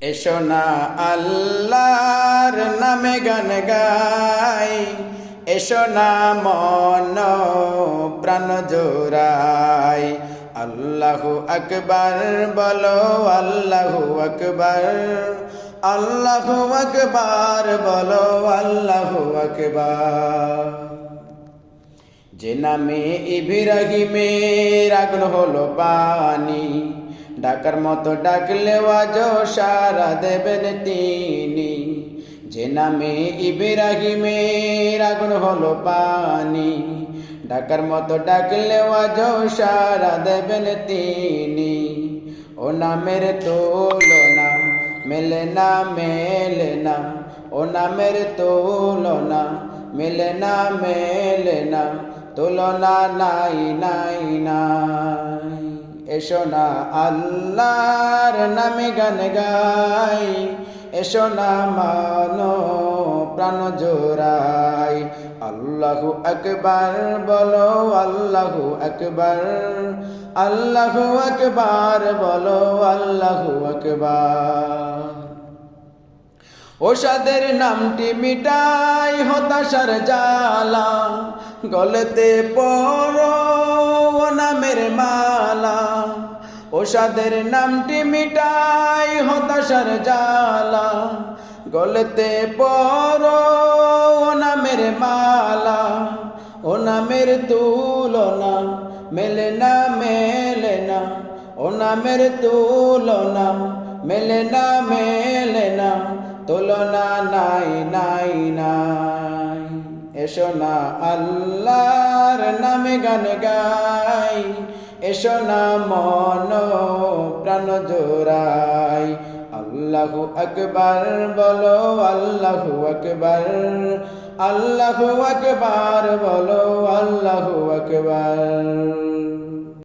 এসো না আল্লাহর নামে গান গাই, এসো না মন প্রাণ জোড়াই। আল্লাহু আকবার বলো, আল্লাহু আকবার, আল্লাহু আকবার বলো, আল্লাহু আকবার। যে নামে ইব্রাহিমের আগুন হলো পানি, ডাকার মতো ডাকলেও আজ সারা দেবেন তিনি। যে নামে ইব্রাহিমের আগুন হলো পানি, ডাকার মতো ডাকলেও আজ সারা দেবেন তিনি। ও নামের তুলনা মেলে না, মেলে না, ও নামের তুলনা মেলে না, মেলে না, তুলনা নাই নাই নাই। এসো না আল্লাহর নামে গান গাই, এসো না মানো প্রাণ জোড়াই। আল্লাহু আকবার বলো, আল্লাহু আকবার, আল্লাহু আকবার বলো, আল্লাহু আকবার। ওষাদের নামটি মিটাই হতাশার জ্বালা, গলতে পড়ো ও নামের মালা। ওষাদের নামটি মিটাই হতাশার জ্বালা, গলতে পড়ো ও নামের মালা। ও নামের তুলনা মেলে না, মেলে না, ও নামের তুলনা মেলে না, মেলে না, তুলনা নাই নাই নাই। এসো না আল্লাহর নামে গান গাই, এসো না মন প্রাণ জোড়াই। আল্লাহু আকবার বলো, আল্লাহু আকবার, আল্লাহু আকবার বলো, আল্লাহু আকবার।